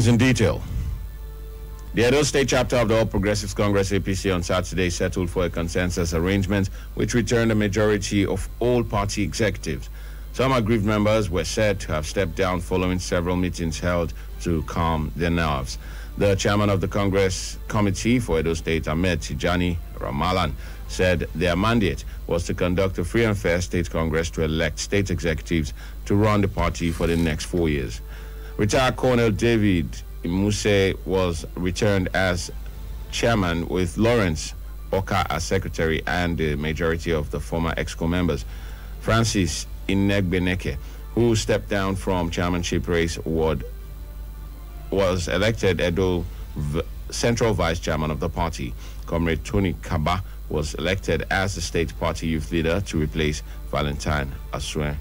News in detail. The Edo State chapter of the All Progressives Congress APC on Saturday settled for a consensus arrangement which returned a majority of all party executives. Some aggrieved members were said to have stepped down following several meetings held to calm their nerves. The chairman of the Congress Committee for Edo State, Ahmed Tijani Ramalan, said their mandate was to conduct a free and fair state congress to elect state executives to run the party for the next 4 years. Retired Colonel David Imuse was returned as chairman with Lawrence Oka as secretary and the majority of the former EXCO members. Francis Inegbeneke, who stepped down from chairmanship race, was elected Edo Central Vice Chairman of the party. Comrade Tony Kaba was elected as the state party youth leader to replace Valentine Asue.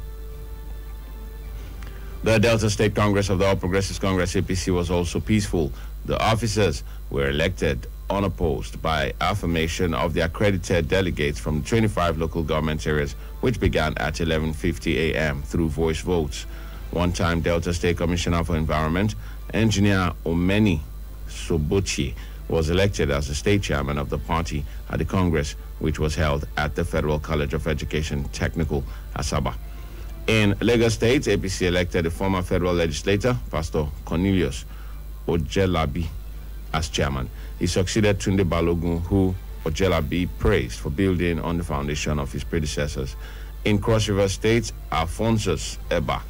The Delta State Congress of the All Progressives Congress APC was also peaceful. The officers were elected unopposed by affirmation of the accredited delegates from 25 local government areas, which began at 11:50 a.m. through voice votes. One-time Delta State Commissioner for Environment, Engineer Omeni Sobochi, was elected as the state chairman of the party at the Congress, which was held at the Federal College of Education Technical, Asaba. In Lagos State, APC elected the former federal legislator, Pastor Cornelius Ojelabi, as chairman. He succeeded Tunde Balogun, who Ojelabi praised for building on the foundation of his predecessors. In Cross River State, Alphonsus Eba,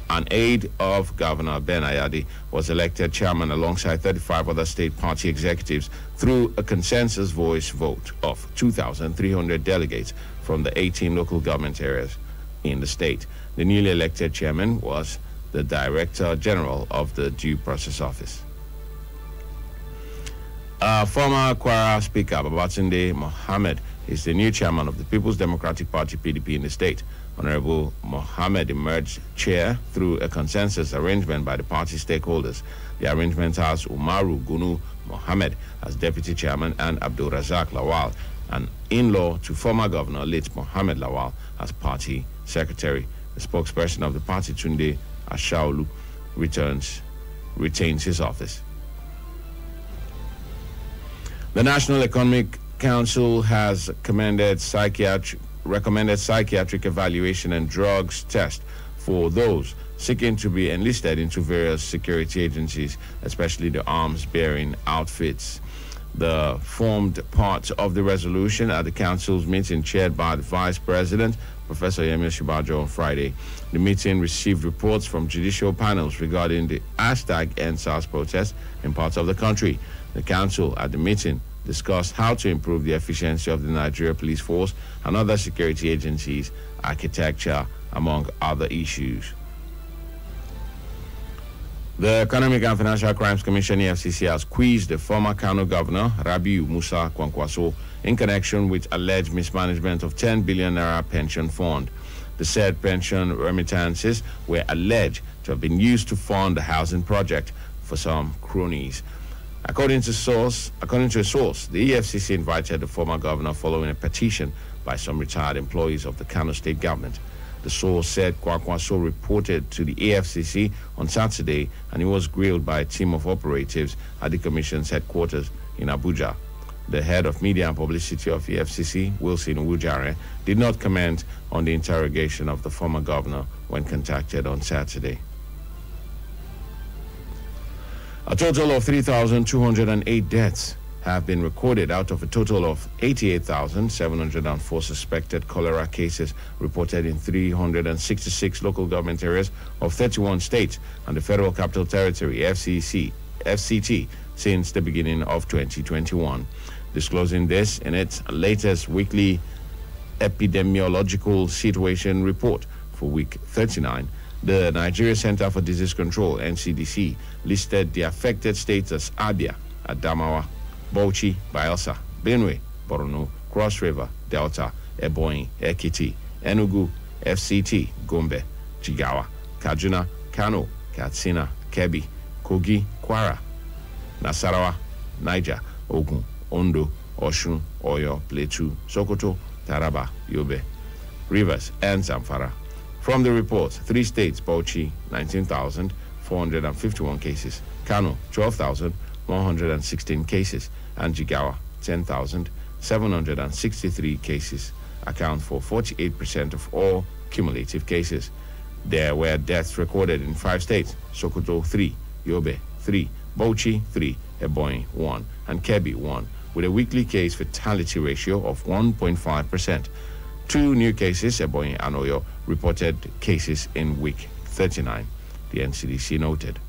an aide of Governor Ben Ayadi, was elected chairman alongside 35 other state party executives through a consensus voice vote of 2,300 delegates from the 18 local government areas in the state. The newly elected chairman was the Director General of the Due Process Office. Former Kwara Speaker Babatunde Mohammed is the new chairman of the People's Democratic Party (PDP) in the state. Honorable Mohammed emerged chair through a consensus arrangement by the party stakeholders. The arrangement has Umaru Gunu Mohammed as deputy chairman and Abdul Razak Lawal, an in-law to former governor late Mohammed Lawal, as party secretary. The spokesperson of the party, Tunde Ashaolu, retains his office. The National Economic Council has recommended psychiatric evaluation and drugs test for those seeking to be enlisted into various security agencies, especially the arms-bearing outfits. The formed part of the resolution at the council's meeting chaired by the Vice President, Professor Yemi Shibajo, on Friday. The meeting received reports from judicial panels regarding the #EndSARS protest in parts of the country. The council at the meeting discussed how to improve the efficiency of the Nigeria Police Force and other security agencies' architecture, among other issues. The Economic and Financial Crimes Commission, EFCC, has quizzed the former Kano governor, Rabiu Musa Kwankwaso, in connection with alleged mismanagement of 10 billion naira pension fund. The said pension remittances were alleged to have been used to fund the housing project for some cronies. According to a source, the EFCC invited the former governor following a petition by some retired employees of the Kano state government. The source said Kwankwaso reported to the EFCC on Saturday and he was grilled by a team of operatives at the Commission's headquarters in Abuja. The head of media and publicity of EFCC, Wilson Wujare, did not comment on the interrogation of the former governor when contacted on Saturday. A total of 3,208 deaths have been recorded out of a total of 88,704 suspected cholera cases reported in 366 local government areas of 31 states and the Federal Capital Territory, FCT, since the beginning of 2021. Disclosing this in its latest weekly epidemiological situation report for week 39, the Nigeria Center for Disease Control, NCDC, listed the affected states as Abia, Adamawa, Bauchi, Bayelsa, Benue, Borno, Cross River, Delta, Ebonyi, Ekiti, Enugu, FCT, Gombe, Jigawa, Kaduna, Kano, Katsina, Kebbi, Kogi, Kwara, Nasarawa, Niger, Ogun, Ondo, Osun, Oyo, Plateau, Sokoto, Taraba, Yobe, Rivers, and Zamfara. From the report, 3 states, Bauchi, 19,000, 12,451 cases. Kano, 12,116 cases. And Jigawa, 10,763 cases, account for 48% of all cumulative cases. There were deaths recorded in 5 states: Sokoto 3, Yobe 3, Bauchi 3, Ebonyi 1, and Kebbi 1, with a weekly case fatality ratio of 1.5%. 2 new cases, Ebonyi and Oyo, reported cases in week 39, the NCDC noted.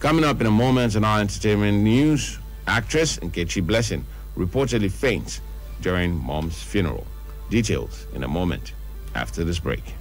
Coming up in a moment in our entertainment news, actress Nkechi Blessing reportedly faints during mom's funeral. Details in a moment after this break.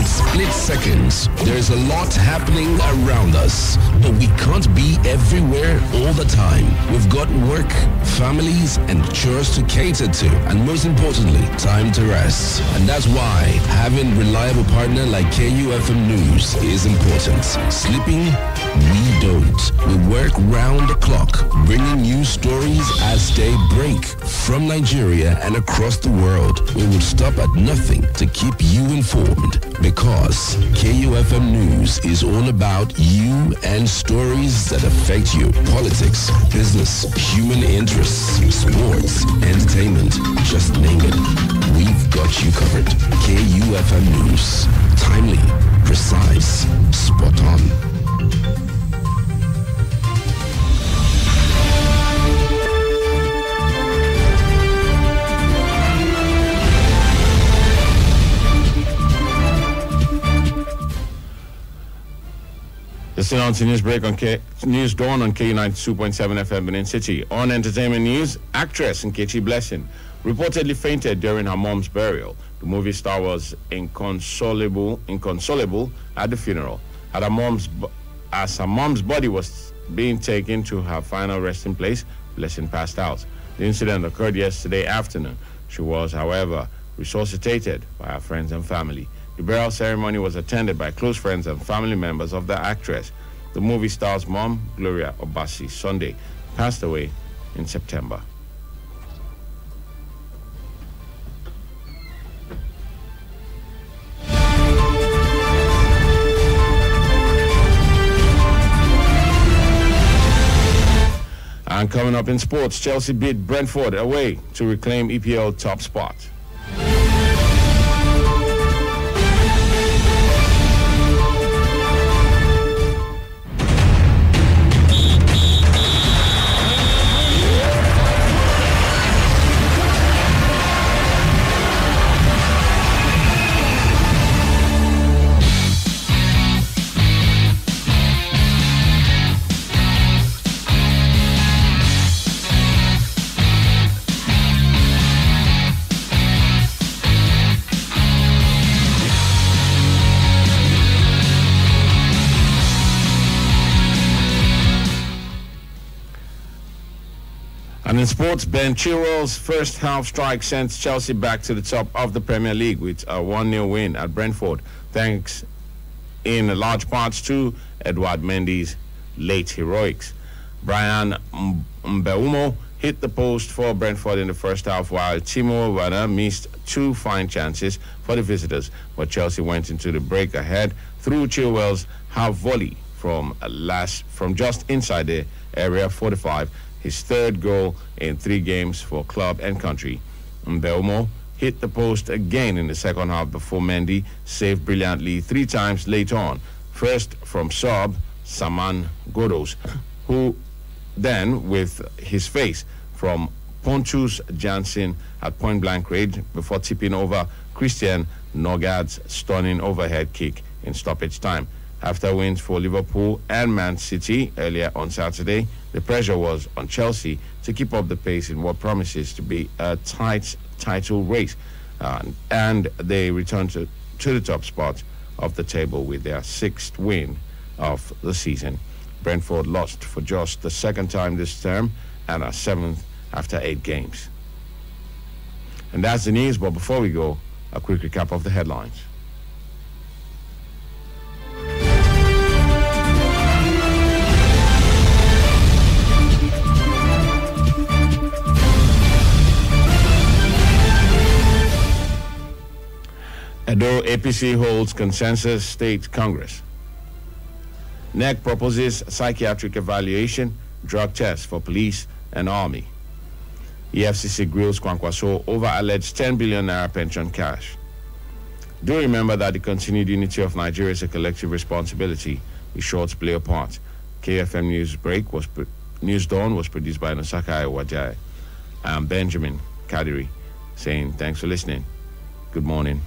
Split seconds. There's a lot happening around us, but we can't be everywhere all the time. We've got work, families, and chores to cater to, and most importantly, time to rest. And that's why having a reliable partner like KUFM News is important. Sleeping? We don't. We work round the clock, bringing you stories as they break from Nigeria and across the world. We will stop at nothing to keep you informed, because KUFM News is all about you and stories that affect you. Politics, business, human interests, sports, entertainment, just name it. We've got you covered. KUFM News. Timely, precise, spot on. Listen on to News Break on News Dawn on K92.7 FM Benin City. On entertainment news, actress Nkechi Blessing reportedly fainted during her mom's burial. The movie star was inconsolable at the funeral. As her mom's body was being taken to her final resting place, Blessing passed out. The incident occurred yesterday afternoon. She was, however, resuscitated by her friends and family. The burial ceremony was attended by close friends and family members of the actress. The movie star's mom, Gloria Obasi, Sunday, passed away in September. And coming up in sports, Chelsea beat Brentford away to reclaim EPL top spot. And in sports, Ben Chilwell's first half strike sent Chelsea back to the top of the Premier League with a 1-0 win at Brentford, thanks in large parts to Edouard Mendy's late heroics. Brian Mbeumo hit the post for Brentford in the first half, while Timo Werner missed 2 fine chances for the visitors. But Chelsea went into the break ahead through Chilwell's half volley from just inside the area 45. His third goal in 3 games for club and country. Mbeumo hit the post again in the second half before Mendy saved brilliantly 3 times late on. First from sub Saman Ghoddos, who then with his face from Pontus Jansson at point-blank range before tipping over Christian Nørgaard's stunning overhead kick in stoppage time. After wins for Liverpool and Man City earlier on Saturday, the pressure was on Chelsea to keep up the pace in what promises to be a tight title race. And they returned to the top spot of the table with their 6th win of the season. Brentford lost for just the 2nd time this term and are 7th after 8 games. And that's the news, but before we go, a quick recap of the headlines. Edo APC holds consensus state congress. NEC proposes psychiatric evaluation, drug test for police and army. EFCC grills Kwankwaso over alleged 10 billion naira pension cash. Do remember that the continued unity of Nigeria is a collective responsibility. We short play a part. KFM News Dawn was produced by Nosaka Wajai. I am Benjamin Kadiri saying thanks for listening. Good morning.